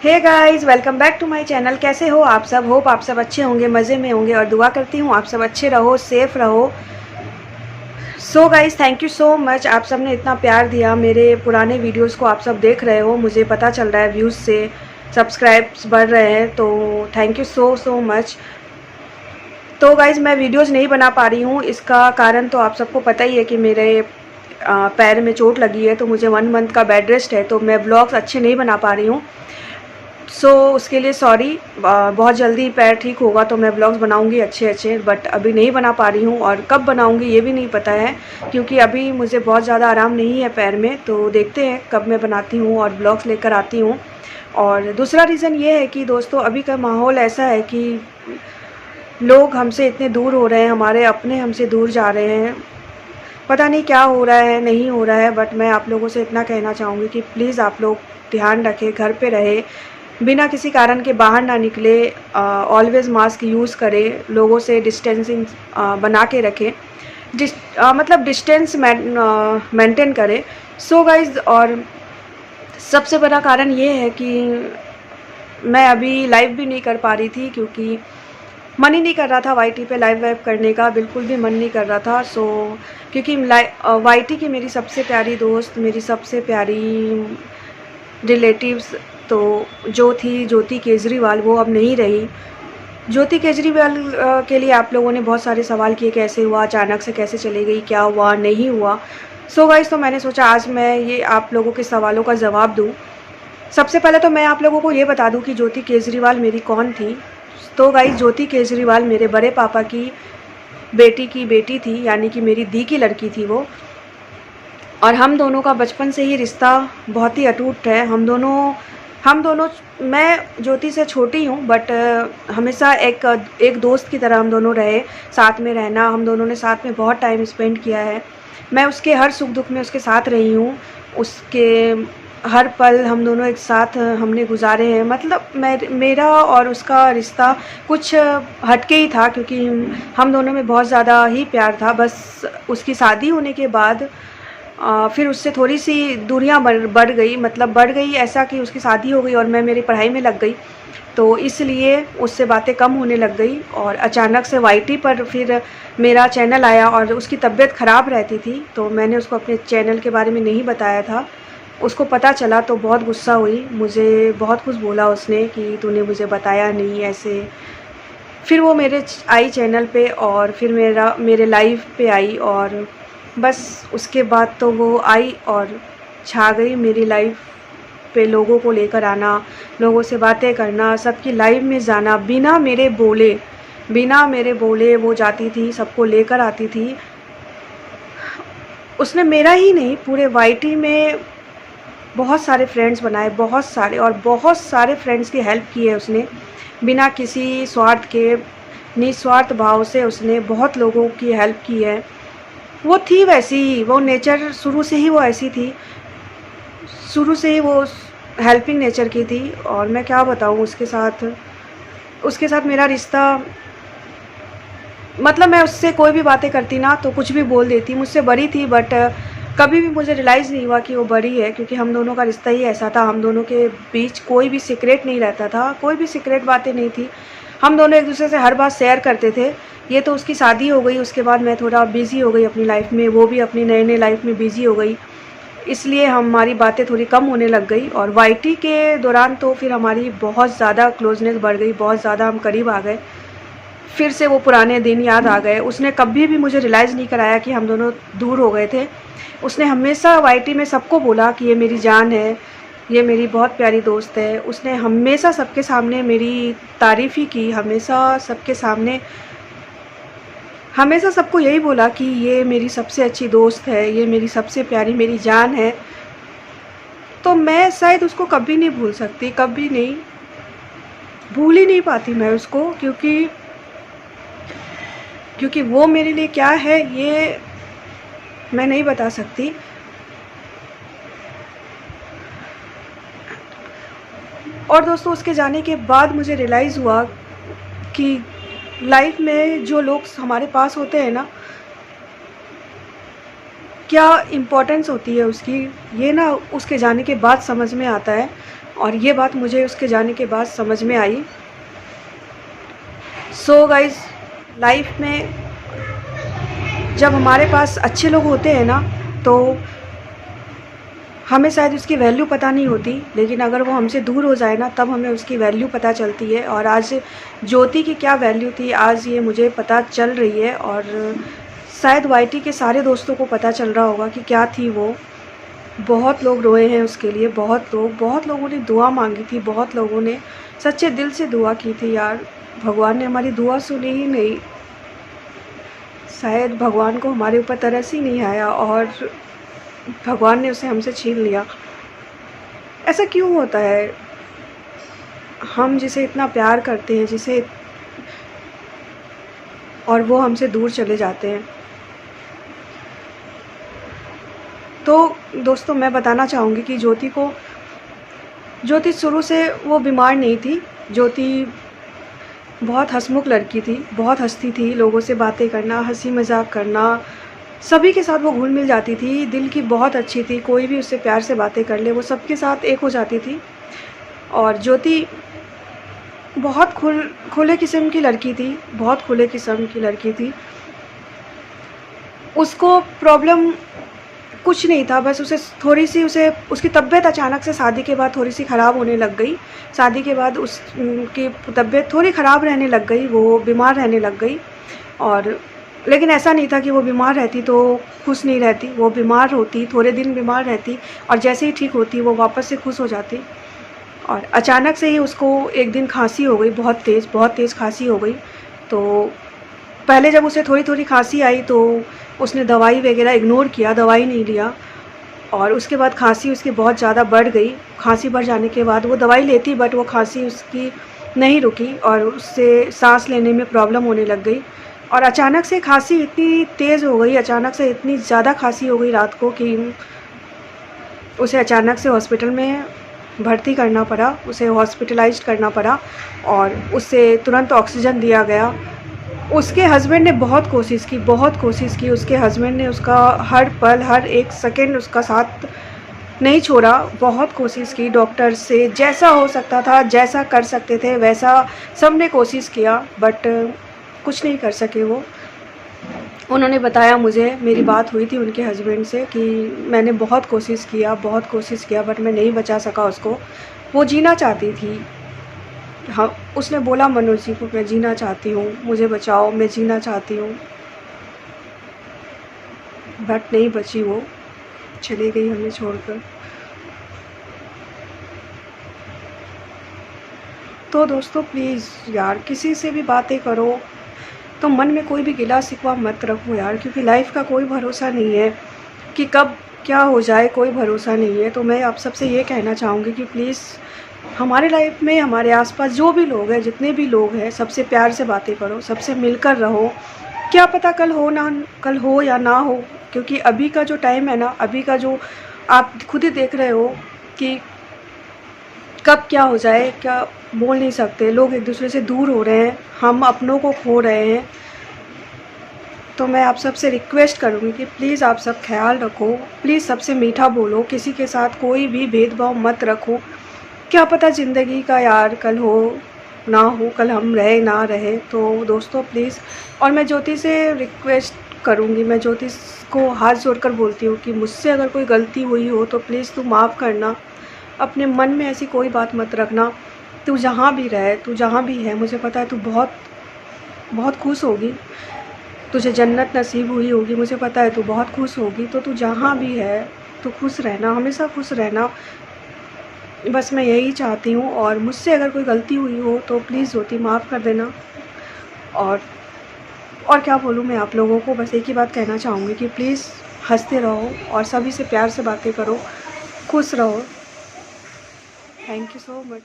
Hey guys, welcome back to my channel. कैसे हो आप सब? होप आप सब अच्छे होंगे, मज़े में होंगे और दुआ करती हूँ आप सब अच्छे रहो, सेफ रहो। So guys, thank you so much. आप सब ने इतना प्यार दिया, मेरे पुराने वीडियोस को आप सब देख रहे हो, मुझे पता चल रहा है व्यूज़ से सब्सक्राइब्स बढ़ रहे हैं, तो थैंक यू सो मच। तो गाइस, मैं वीडियोस नहीं बना पा रही हूँ, इसका कारण तो आप सबको पता ही है कि मेरे पैर में चोट लगी है, तो मुझे 1 मंथ का बेड रेस्ट है, तो मैं व्लॉग्स अच्छे नहीं बना पा रही हूँ। उसके लिए सॉरी। बहुत जल्दी पैर ठीक होगा तो मैं व्लॉग्स बनाऊंगी अच्छे, बट अभी नहीं बना पा रही हूँ, और कब बनाऊंगी ये भी नहीं पता है, क्योंकि अभी मुझे बहुत ज़्यादा आराम नहीं है पैर में। तो देखते हैं कब मैं बनाती हूँ और व्लॉग्स लेकर आती हूँ। और दूसरा रीज़न ये है कि दोस्तों, अभी का माहौल ऐसा है कि लोग हमसे इतने दूर हो रहे हैं, हमारे अपने हमसे दूर जा रहे हैं। पता नहीं क्या हो रहा है, नहीं हो रहा है, बट मैं आप लोगों से इतना कहना चाहूँगी कि प्लीज़ आप लोग ध्यान रखें, घर पे रहे, बिना किसी कारण के बाहर ना निकले, ऑलवेज़ मास्क यूज़ करें, लोगों से डिस्टेंसिंग बना के रखें, मतलब डिस्टेंस मेंटेन करें। सो गाइज़, और सबसे बड़ा कारण ये है कि मैं अभी लाइव भी नहीं कर पा रही थी, क्योंकि मन ही नहीं कर रहा था वाईटी पे लाइव वाइव करने का, बिल्कुल भी मन नहीं कर रहा था। क्योंकि वाईटी की मेरी सबसे प्यारी दोस्त, मेरी सबसे प्यारी रिलेटिव्स तो जो थी ज्योति केजरीवाल, वो अब नहीं रही। ज्योति केजरीवाल के लिए आप लोगों ने बहुत सारे सवाल किए, कैसे हुआ, अचानक से कैसे चली गई, क्या हुआ, नहीं हुआ। सो गाइस, तो मैंने सोचा आज मैं ये आप लोगों के सवालों का जवाब दूं। सबसे पहले तो मैं आप लोगों को ये बता दूं कि ज्योति केजरीवाल मेरी कौन थी। तो गाइस, ज्योति केजरीवाल मेरे बड़े पापा की बेटी थी, यानी कि मेरी दी की लड़की थी वो। और हम दोनों का बचपन से ही रिश्ता बहुत ही अटूट है। हम दोनों, मैं ज्योति से छोटी हूँ, बट हमेशा एक दोस्त की तरह हम दोनों रहे, साथ में रहना, हम दोनों ने साथ में बहुत टाइम स्पेंड किया है। मैं उसके हर सुख दुख में उसके साथ रही हूँ, उसके हर पल हम दोनों एक साथ हमने गुजारे हैं। मतलब मेरा और उसका रिश्ता कुछ हटके ही था, क्योंकि हम दोनों में बहुत ज़्यादा ही प्यार था। बस उसकी शादी होने के बाद फिर उससे थोड़ी सी दूरियां बढ़ गई, मतलब बढ़ गई ऐसा कि उसकी शादी हो गई और मैं मेरी पढ़ाई में लग गई, तो इसलिए उससे बातें कम होने लग गई। और अचानक से वाईटी पर फिर मेरा चैनल आया, और उसकी तबीयत ख़राब रहती थी, तो मैंने उसको अपने चैनल के बारे में नहीं बताया था। उसको पता चला तो बहुत गुस्सा हुई, मुझे बहुत कुछ बोला उसने कि तूने मुझे बताया नहीं, ऐसे। फिर वो मेरे आई चैनल पे, और फिर मेरे लाइव पे आई, और बस उसके बाद तो वो आई और छा गई मेरी लाइफ पे। लोगों को लेकर आना, लोगों से बातें करना, सबकी लाइव में जाना, बिना मेरे बोले वो जाती थी, सबको लेकर आती थी। उसने मेरा ही नहीं, पूरे वाईटी में बहुत सारे फ्रेंड्स बनाए, बहुत सारे फ्रेंड्स की हेल्प की है उसने, बिना किसी स्वार्थ के, निस्वार्थ भाव से उसने बहुत लोगों की हेल्प की है। वो थी वैसी, वो नेचर शुरू से ही वो ऐसी थी, शुरू से ही वो हेल्पिंग नेचर की थी। और मैं क्या बताऊँ, उसके साथ मेरा रिश्ता, मतलब मैं उससे कोई भी बातें करती ना तो कुछ भी बोल देती। मुझसे बड़ी थी, बट कभी भी मुझे रियलाइज़ नहीं हुआ कि वो बड़ी है, क्योंकि हम दोनों का रिश्ता ही ऐसा था। हम दोनों के बीच कोई भी सीक्रेट नहीं रहता था, कोई भी सीक्रेट बातें नहीं थी। हम दोनों एक दूसरे से हर बात शेयर करते थे। ये तो उसकी शादी हो गई, उसके बाद मैं थोड़ा बिज़ी हो गई अपनी लाइफ में, वो भी अपनी नई लाइफ में बिज़ी हो गई, इसलिए हमारी बातें थोड़ी कम होने लग गई। और वाईटी के दौरान तो फिर हमारी बहुत ज़्यादा क्लोजनेस बढ़ गई, बहुत ज़्यादा हम करीब आ गए। फिर से वो पुराने दिन याद आ गए। उसने कभी भी मुझे रियलाइज़ नहीं कराया कि हम दोनों दूर हो गए थे। उसने हमेशा वाईटी में सबको बोला कि ये मेरी जान है, ये मेरी बहुत प्यारी दोस्त है। उसने हमेशा सबके सामने मेरी तारीफ़ ही की, हमेशा सबके सामने, हमेशा सबको यही बोला कि ये मेरी सबसे अच्छी दोस्त है, ये मेरी सबसे प्यारी, मेरी जान है। तो मैं शायद उसको कभी नहीं भूल सकती, कभी नहीं भूल ही नहीं पाती मैं उसको, क्योंकि वो मेरे लिए क्या है ये मैं नहीं बता सकती। और दोस्तों, उसके जाने के बाद मुझे रियलाइज़ हुआ कि लाइफ में जो लोग हमारे पास होते हैं ना, क्या इम्पोर्टेंस होती है उसकी, ये ना उसके जाने के बाद समझ में आता है। और ये बात मुझे उसके जाने के बाद समझ में आई। सो गाइज़, लाइफ में जब हमारे पास अच्छे लोग होते हैं ना, तो हमें शायद उसकी वैल्यू पता नहीं होती, लेकिन अगर वो हमसे दूर हो जाए ना, तब हमें उसकी वैल्यू पता चलती है। और आज ज्योति की क्या वैल्यू थी, आज ये मुझे पता चल रही है। और शायद वाईटी के सारे दोस्तों को पता चल रहा होगा कि क्या थी वो। बहुत लोग रोए हैं उसके लिए, बहुत लोगों ने दुआ मांगी थी, बहुत लोगों ने सच्चे दिल से दुआ की थी। यार, भगवान ने हमारी दुआ सुनी ही नहीं। शायद भगवान को हमारे ऊपर तरस ही नहीं आया और भगवान ने उसे हमसे छीन लिया। ऐसा क्यों होता है? हम जिसे इतना प्यार करते हैं, जिसे, और वो हमसे दूर चले जाते हैं। तो दोस्तों, मैं बताना चाहूँगी कि ज्योति शुरू से वो बीमार नहीं थी। ज्योति बहुत हंसमुख लड़की थी, बहुत हंसती थी, लोगों से बातें करना, हंसी मजाक करना, सभी के साथ वो घुल मिल जाती थी। दिल की बहुत अच्छी थी, कोई भी उससे प्यार से बातें कर ले वो सबके साथ एक हो जाती थी। और ज्योति बहुत खुले किस्म की लड़की थी, बहुत खुले किस्म की लड़की थी। उसको प्रॉब्लम कुछ नहीं था, बस उसकी तबीयत अचानक से शादी के बाद थोड़ी सी ख़राब होने लग गई। शादी के बाद उसकी तबीयत थोड़ी ख़राब रहने लग गई, वो बीमार रहने लग गई। और लेकिन ऐसा नहीं था कि वो बीमार रहती तो खुश नहीं रहती। वो बीमार होती, थोड़े दिन बीमार रहती, और जैसे ही ठीक होती वो वापस से खुश हो जाती। और अचानक से ही उसको एक दिन खांसी हो गई, बहुत तेज़ खांसी हो गई। तो पहले जब उसे थोड़ी थोड़ी खांसी आई तो उसने दवाई वगैरह इग्नोर किया, दवाई नहीं लिया। और उसके बाद खांसी उसकी बहुत ज़्यादा बढ़ गई। खांसी बढ़ जाने के बाद वो दवाई लेती, बट वो खांसी उसकी नहीं रुकी और उससे सांस लेने में प्रॉब्लम होने लग गई। और अचानक से खांसी इतनी तेज़ हो गई, अचानक से इतनी ज़्यादा खांसी हो गई रात को कि उसे अचानक से हॉस्पिटल में भर्ती करना पड़ा, उसे हॉस्पिटलाइज्ड करना पड़ा और उसे तुरंत ऑक्सीजन दिया गया। उसके हस्बैंड ने बहुत कोशिश की। उसके हस्बैंड ने उसका हर पल, हर एक सेकंड उसका साथ नहीं छोड़ा। बहुत कोशिश की, डॉक्टर से जैसा हो सकता था, जैसा कर सकते थे वैसा सब ने कोशिश किया, बट कुछ नहीं कर सके वो। उन्होंने बताया मुझे, मेरी बात हुई थी उनके हस्बैंड से कि मैंने बहुत कोशिश किया बट मैं नहीं बचा सका उसको। वो जीना चाहती थी। हाँ, उसने बोला मनोज जी को, मैं जीना चाहती हूँ, मुझे बचाओ, मैं जीना चाहती हूँ, बट नहीं बची। वो चली गई हमें छोड़कर। तो दोस्तों, प्लीज़ यार, किसी से भी बातें करो तो मन में कोई भी गिला शिकवा मत रखो यार, क्योंकि लाइफ का कोई भरोसा नहीं है कि कब क्या हो जाए, कोई भरोसा नहीं है। तो मैं आप सबसे ये कहना चाहूँगी कि प्लीज़ हमारे लाइफ में, हमारे आसपास जो भी लोग हैं, जितने भी लोग हैं, सबसे प्यार से बातें करो, सबसे मिलकर रहो। क्या पता कल हो या ना हो, क्योंकि अभी का जो टाइम है ना, अभी का जो आप खुद ही देख रहे हो कि कब क्या हो जाए, क्या बोल नहीं सकते। लोग एक दूसरे से दूर हो रहे हैं, हम अपनों को खो रहे हैं। तो मैं आप सबसे रिक्वेस्ट करूँगी कि प्लीज़ आप सब ख्याल रखो, प्लीज़ सबसे मीठा बोलो, किसी के साथ कोई भी भेदभाव मत रखो। क्या पता ज़िंदगी का यार कल हो ना हो, कल हम रहे ना रहे। तो दोस्तों प्लीज़, और मैं ज्योति से रिक्वेस्ट करूँगी, मैं ज्योति को हाथ जोड़कर बोलती हूँ कि मुझसे अगर कोई गलती हुई हो तो प्लीज़ तू माफ़ करना। अपने मन में ऐसी कोई बात मत रखना। तू जहाँ भी रहे, तू जहाँ भी है, मुझे पता है तू बहुत खुश होगी, तुझे जन्नत नसीब हुई होगी, मुझे पता है तू बहुत खुश होगी। तो तू जहाँ भी है, तू खुश रहना, हमेशा खुश रहना, बस मैं यही चाहती हूँ। और मुझसे अगर कोई गलती हुई हो तो प्लीज़ ज्योति माफ़ कर देना। और क्या बोलूँ मैं आप लोगों को, बस एक ही बात कहना चाहूँगी कि प्लीज़ हंसते रहो और सभी से प्यार से बातें करो, खुश रहो। Thank you so much.